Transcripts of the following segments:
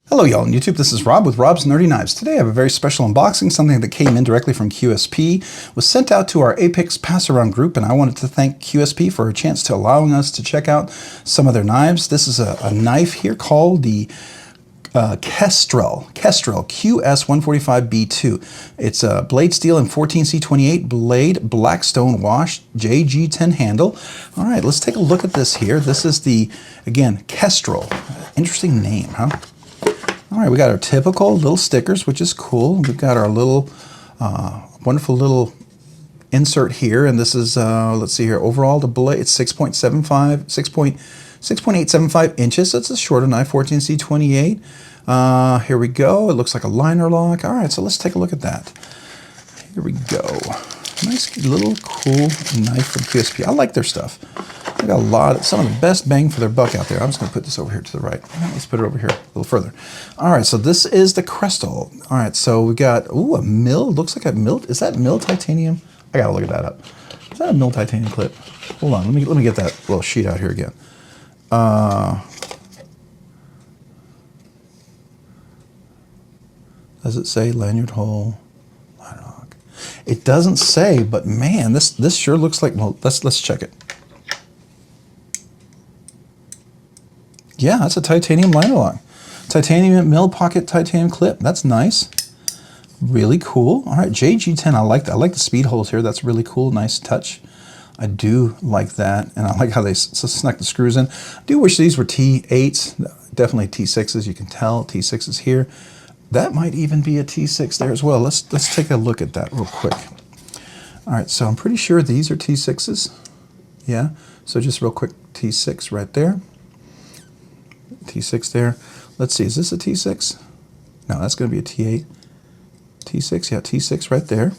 Hello y'all on YouTube, this is Rob with Rob's Nerdy Knives. Today I have a very special unboxing, something that came in directly from QSP, was sent out to our Apex Pass-Around group, and I wanted to thank QSP for a chance to allowing us to check out some of their knives. This is a knife here called the Kestrel QS145B2. It's a blade steel and 14C28 blade, blackstone wash, JG10 handle. All right, let's take a look at this here. This is the, again, Kestrel. Interesting name, huh? All right, we got our typical little stickers, which is cool. We've got our little, wonderful little insert here, and this is, let's see here, overall the blade, it's 6.875 inches, so it's a shorter knife, 14C28. Here we go, it looks like a liner lock. All right, so let's take a look at that. Here we go. Nice little cool knife from QSP. I like their stuff. They got some of the best bang for their buck out there. I'm just going to put this over here to the right. Let's put it over here a little further. All right, so this is the Kestrel. All right, so we got, ooh, a milled, looks like a milled, is that milled titanium? I got to look at that up. Is that a milled titanium clip? Hold on, let me get that little sheet out here again. Does it say lanyard hole? Liner lock. It doesn't say, but man, this sure looks like, well, let's check it. Yeah, that's a titanium liner lock. Titanium mill pocket titanium clip. That's nice. Really cool. All right, JG10, I like that. I like the speed holes here. That's really cool. Nice touch. I do like that. And I like how they snuck the screws in. I do wish these were T8s. Definitely T6s. You can tell T6s here. That might even be a T6 there as well. Let's take a look at that real quick. All right, so I'm pretty sure these are T6s. Yeah, so just real quick, T6 right there. T6 there. Let's see, is this a T6? No, that's going to be a T8. T6, yeah, T6 right there.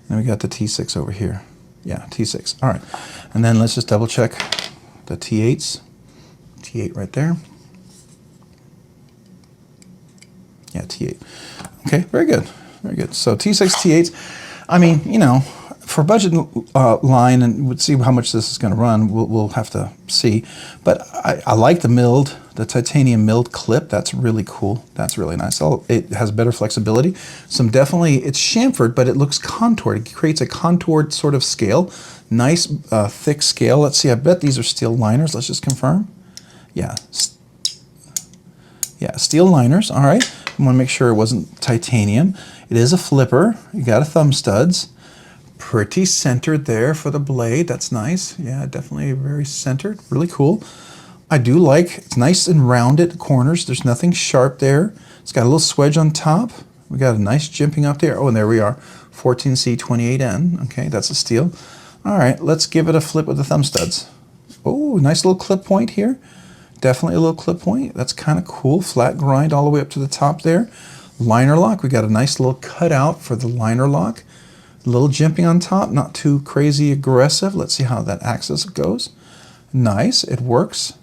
And we got the T6 over here. Yeah, T6. All right. And then let's just double check the T8s. T8 right there. Yeah, T8. Okay, very good. Very good. So T6, T8s. I mean, you know, for budget line, and we'll see how much this is going to run, we'll have to see. But I like the titanium milled clip. That's really cool. That's really nice. It has better flexibility. It's chamfered, but it looks contoured. It creates a contoured sort of scale. Nice thick scale. Let's see, I bet these are steel liners. Let's just confirm. Yeah. Yeah, steel liners. All right. I want to make sure it wasn't titanium. It is a flipper. You got a thumb studs. Pretty centered there for the blade. That's nice. Yeah, definitely very centered. Really cool. I do like, it's nice and rounded corners. There's nothing sharp there. It's got a little swedge on top. We got a nice jimping up there. Oh, and there we are. 14C28N. Okay, that's a steel. All right, let's give it a flip with the thumb studs. Oh, nice little clip point here. Definitely a little clip point. That's kind of cool. Flat grind all the way up to the top there. Liner lock. We got a nice little cutout for the liner lock. A little jimping on top, not too crazy aggressive. Let's see how that axis goes. Nice, it works.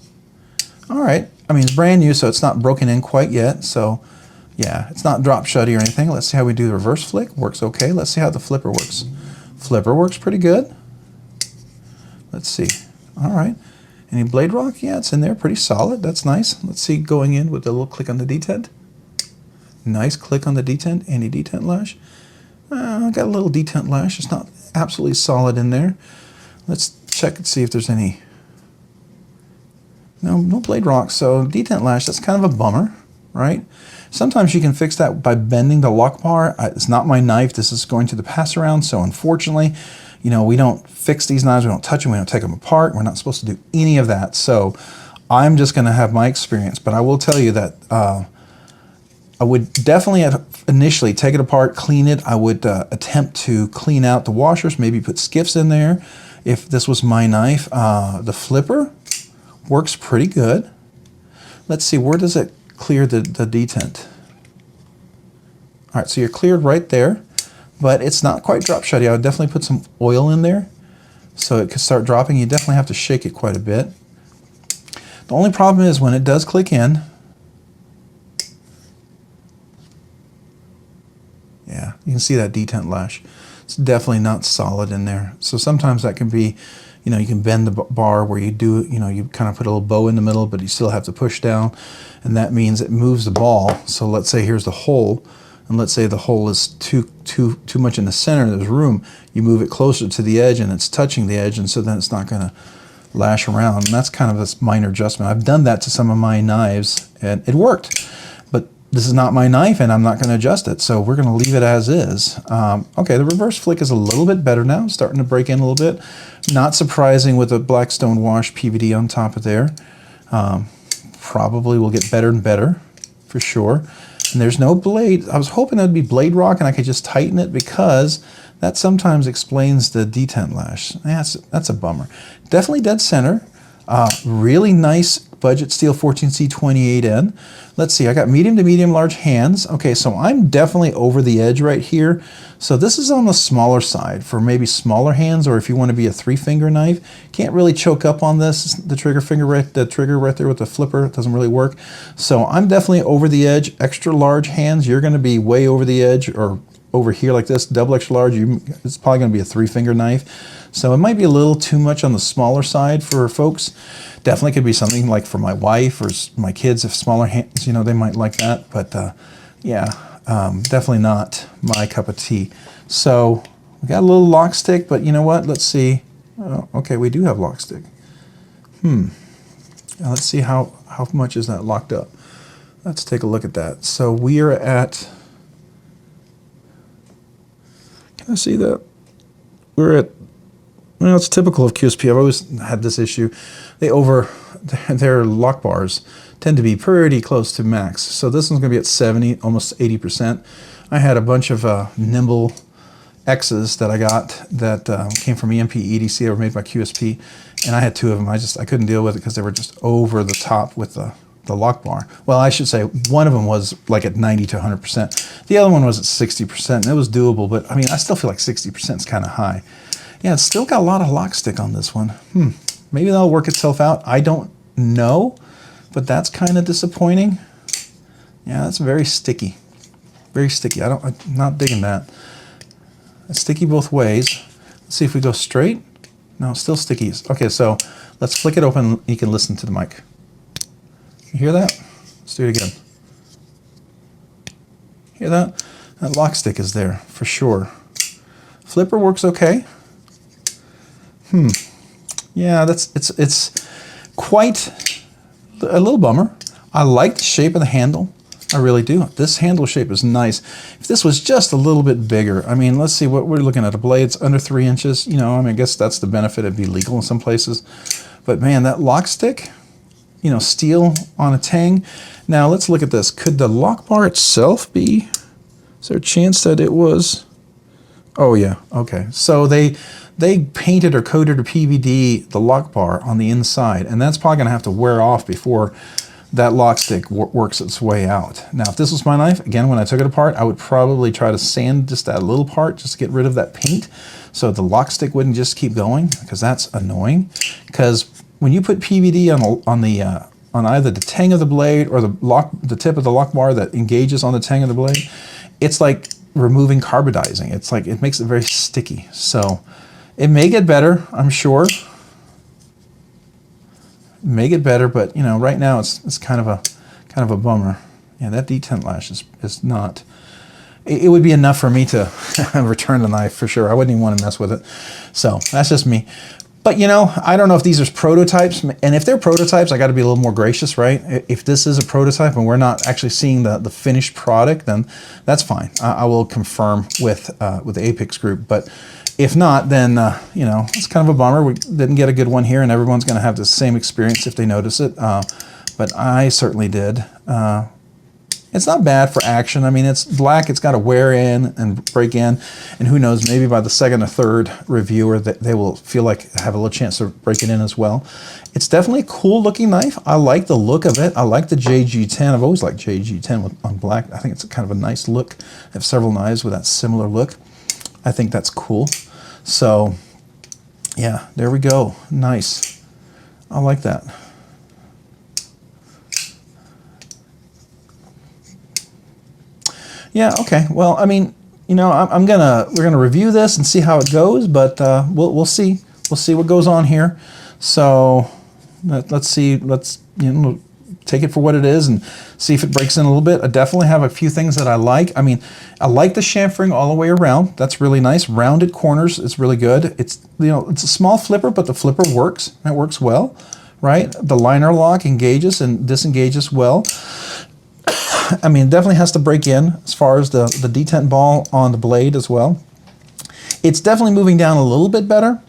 All right, I mean, it's brand new, so it's not broken in quite yet. So yeah, it's not drop shutty or anything. Let's see how we do the reverse flick. Works okay. Let's see how the flipper works. Flipper works pretty good. Let's see. All right, any blade rock? Yeah, it's in there, pretty solid. That's nice. Let's see going in with a little click on the detent. Nice click on the detent. Any detent lash? Got a little detent lash. It's not absolutely solid in there. Let's check and see if there's any. No blade rock. So detent lash, that's kind of a bummer, right? Sometimes you can fix that by bending the lock bar. It's not my knife. This is going to the pass around. So unfortunately, you know, we don't fix these knives. We don't touch them. We don't take them apart. We're not supposed to do any of that. So I'm just going to have my experience. But I will tell you that I would definitely initially take it apart, clean it. I would attempt to clean out the washers, maybe put Skiffs in there if this was my knife. The flipper works pretty good. Let's see, where does it clear the detent? All right, so you're cleared right there, but it's not quite drop shutty. I would definitely put some oil in there so it could start dropping. You definitely have to shake it quite a bit. The only problem is when it does click in, yeah, you can see that detent lash. It's definitely not solid in there. So sometimes that can be, You know, you can bend the bar where you do, you know, you kind of put a little bow in the middle, but you still have to push down, and that means it moves the ball. So let's say here's the hole, and let's say the hole is too much in the center, there's room. You move it closer to the edge, and it's touching the edge, and so then it's not going to lash around. And that's kind of a minor adjustment. I've done that to some of my knives, and it worked. But this is not my knife, and I'm not going to adjust it, so we're going to leave it as is. Okay, the reverse flick is a little bit better now, starting to break in a little bit. Not surprising with a Blackstone wash PVD on top of there. Probably will get better and better, for sure. And there's no blade. I was hoping that'd be blade rock and I could just tighten it, because that sometimes explains the detent lash. That's a bummer. Definitely dead center. Really nice budget steel 14C28N. Let's see, I got medium to medium large hands. Okay, so I'm definitely over the edge right here. So this is on the smaller side for maybe smaller hands, or if you want to be a 3-finger knife. Can't really choke up on this. The trigger right there with the flipper, it doesn't really work. So I'm definitely over the edge. Extra large hands, you're going to be way over the edge, or over here like this, double extra large, it's probably going to be a 3-finger knife. So it might be a little too much on the smaller side for folks. Definitely could be something like for my wife or my kids, if smaller hands, you know, they might like that. But yeah, definitely not my cup of tea. So we got a little lock stick, but you know what? Let's see. Oh, okay, we do have lock stick. Now let's see how much is that locked up. Let's take a look at that. So we are at, can I see that? We're at, well, it's typical of QSP. I've always had this issue. Their lock bars tend to be pretty close to max. So this one's going to be at 70, almost 80%. I had a bunch of Nimble X's that I got that came from EMP EDC. They were made by QSP, and I had 2 of them. I couldn't deal with it because they were just over the top with the lock bar. Well, I should say one of them was like at 90 to 100%. The other one was at 60%, and it was doable, but I mean, I still feel like 60% is kind of high. Yeah, it's still got a lot of lock stick on this one. Maybe that'll work itself out. I don't know, but that's kind of disappointing. Yeah, that's very sticky. Very sticky. I'm not digging that. It's sticky both ways. Let's see if we go straight. No, it's still sticky. Okay, so let's flick it open. You can listen to the mic. You hear that? Let's do it again. Hear that? That lock stick is there for sure. Flipper works okay. Yeah, it's quite a little bummer. I like the shape of the handle. I really do. This handle shape is nice. If this was just a little bit bigger, I mean, let's see what we're looking at. A blade's under 3 inches. You know, I mean, I guess that's the benefit. It'd be legal in some places. But man, that lock stick, you know, steel on a tang. Now let's look at this. Could the lock bar itself be? Is there a chance that it was? Oh yeah. Okay. So they painted or coated or PVD the lock bar on the inside, and that's probably going to have to wear off before that lock stick works its way out. Now, if this was my knife, again, when I took it apart, I would probably try to sand just that little part just to get rid of that paint so the lock stick wouldn't just keep going, because that's annoying. Because when you put PVD on either the tang of the blade or the tip of the lock bar that engages on the tang of the blade, it's like removing carbidizing. It's like, it makes it very sticky. So it may get better, I'm sure. It may get better, but you know, right now it's kind of a bummer. Yeah, that detent lash is not. It would be enough for me to return the knife for sure. I wouldn't even want to mess with it. So that's just me. But you know, I don't know if these are prototypes, and if they're prototypes, I got to be a little more gracious, right? If this is a prototype and we're not actually seeing the finished product, then that's fine. I will confirm with the Apex group. But if not, then you know, it's kind of a bummer. We didn't get a good one here, and everyone's going to have the same experience if they notice it. But I certainly did. It's not bad for action. I mean, it's black. It's got to wear in and break in, and who knows? Maybe by the second or third reviewer, that they will feel like have a little chance to break it in as well. It's definitely a cool looking knife. I like the look of it. I like the JG10. I've always liked JG10 on black. I think it's kind of a nice look. I have several knives with that similar look. I think that's cool. So, yeah, there we go. Nice. I like that. Yeah, okay. Well, I mean, you know, we're gonna review this and see how it goes, but we'll see. we'll see what goes on here. So let's see, let's take it for what it is and see if it breaks in a little bit. I definitely have a few things that I like. I mean, I like the chamfering all the way around. That's really nice. Rounded corners is really good. It's, it's a small flipper, but the flipper works. It works well, right? The liner lock engages and disengages well. I mean, it definitely has to break in as far as the detent ball on the blade as well. It's definitely moving down a little bit better,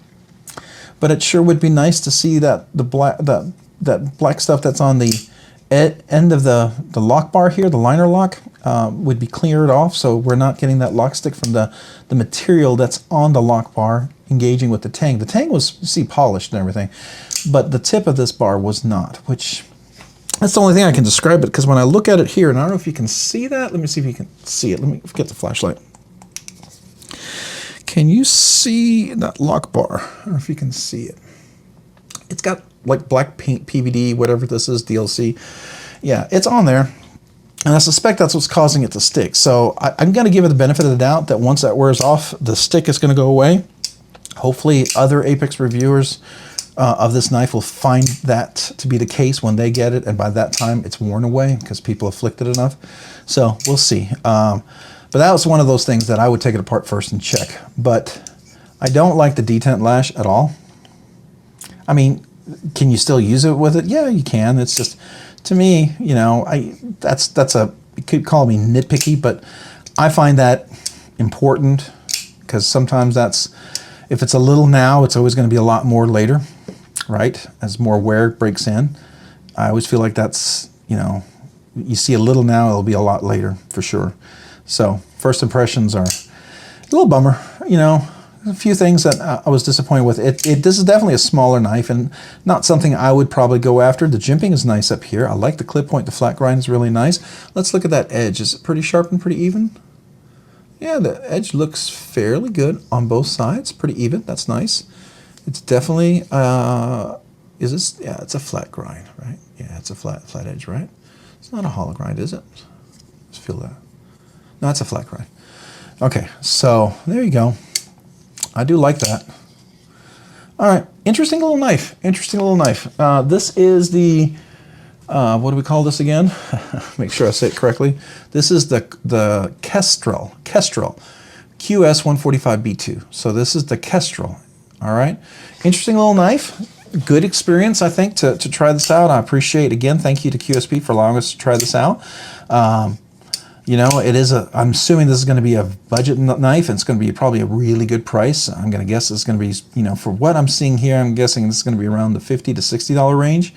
but it sure would be nice to see that that black stuff that's on the end of the lock bar here, the liner lock, would be cleared off, so we're not getting that lock stick from the material that's on the lock bar engaging with the tang. The tang was, you see, polished and everything, but the tip of this bar was not, which that's the only thing I can describe it, because when I look at it here, and I don't know if you can see that, let me see if you can see it. Let me get the flashlight. Can you see that lock bar? I don't know if you can see it. It's got like black paint, PVD, whatever this is, DLC. Yeah, it's on there. And I suspect that's what's causing it to stick. So I'm going to give it the benefit of the doubt that once that wears off, the stick is going to go away. Hopefully other Apex reviewers of this knife will find that to be the case when they get it. And by that time, it's worn away because people have flicked it enough. So we'll see. But that was one of those things that I would take it apart first and check. But I don't like the detent lash at all. I mean, can you still use it with it? Yeah, you can. It's just, to me, that's you could call me nitpicky, but I find that important because sometimes if it's a little now, it's always going to be a lot more later, right? As more wear breaks in. I always feel like that's, you see a little now, it'll be a lot later for sure. So first impressions are a little bummer, a few things that I was disappointed with. This is definitely a smaller knife and not something I would probably go after. The jimping is nice up here. I like the clip point. The flat grind is really nice. Let's look at that edge. Is it pretty sharp and pretty even? Yeah, the edge looks fairly good on both sides. Pretty even. That's nice. It's definitely, is this? Yeah, it's a flat grind, right? Yeah, it's a flat edge, right? It's not a hollow grind, is it? Let's feel that. No, it's a flat grind. Okay, so there you go. I do like that. All right, interesting little knife. Interesting little knife. This is the, what do we call this again? Make sure I say it correctly. This is the Kestrel, QS145B2. So this is the Kestrel, all right? Interesting little knife. Good experience, I think, to try this out. I appreciate, again, thank you to QSP for allowing us to try this out. It is I'm assuming this is going to be a budget knife, and it's going to be probably a really good price. I'm going to guess it's going to be, for what I'm seeing here, I'm guessing this is going to be around the $50 to $60 range.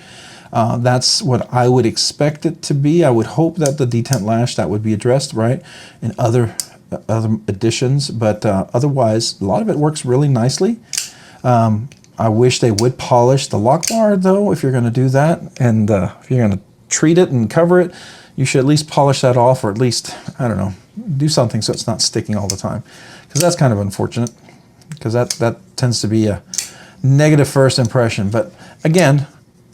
That's what I would expect it to be. I would hope that the detent lash, that would be addressed, right, in other additions, but otherwise, a lot of it works really nicely. I wish they would polish the lock bar, though, if you're going to do that, and if you're going to treat it and cover it, you should at least polish that off, or at least, I don't know, do something so it's not sticking all the time. Because that's kind of unfortunate, because that tends to be a negative first impression. But again,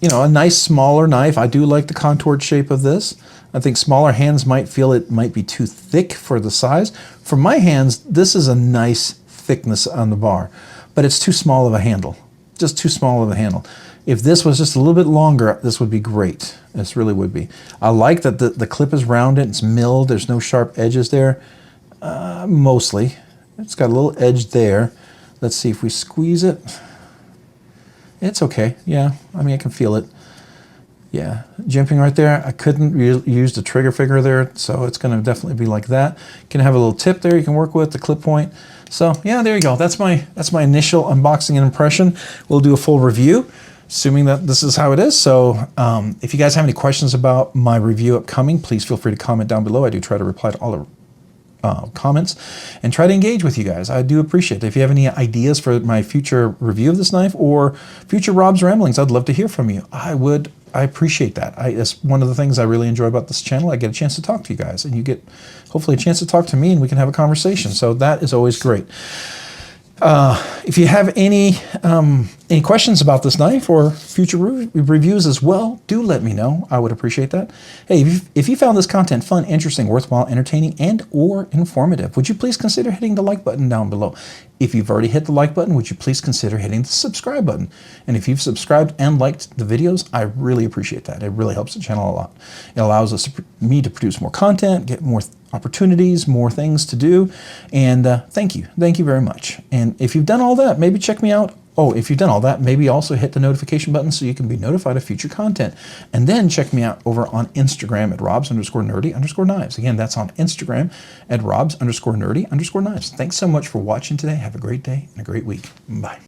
a nice smaller knife. I do like the contoured shape of this. I think smaller hands might feel it might be too thick for the size. For my hands, this is a nice thickness on the bar, but it's too small of a handle, just too small of a handle. If this was just a little bit longer, this would be great. This really would be. I like that the clip is rounded, it's milled, there's no sharp edges there, mostly. It's got a little edge there. Let's see if we squeeze it. It's okay, yeah, I mean, I can feel it. Yeah, jimping right there. I couldn't use the trigger finger there, so it's gonna definitely be like that. You can have a little tip there you can work with, the clip point. So yeah, there you go. That's my initial unboxing and impression. We'll do a full review, assuming that this is how it is. So if you guys have any questions about my review upcoming, please feel free to comment down below. I do try to reply to all the comments and try to engage with you guys. I do appreciate it. If you have any ideas for my future review of this knife or future Rob's Ramblings, I'd love to hear from you. I appreciate that. It's one of the things I really enjoy about this channel. I get a chance to talk to you guys, and you get hopefully a chance to talk to me, and we can have a conversation. So that is always great. If you have any Any questions about this knife or future reviews as well, do let me know. I would appreciate that. Hey, if you found this content fun, interesting, worthwhile, entertaining, and or informative, would you please consider hitting the like button down below? If you've already hit the like button, would you please consider hitting the subscribe button? And if you've subscribed and liked the videos, I really appreciate that. It really helps the channel a lot. It allows me to produce more content, get more opportunities, more things to do. And thank you. Thank you very much. And if you've done all that, maybe check me out. Oh, if you've done all that, maybe also hit the notification button so you can be notified of future content. And then check me out over on Instagram at robs_nerdy_knives. Again, that's on Instagram at robs_nerdy_knives. Thanks so much for watching today. Have a great day and a great week. Bye.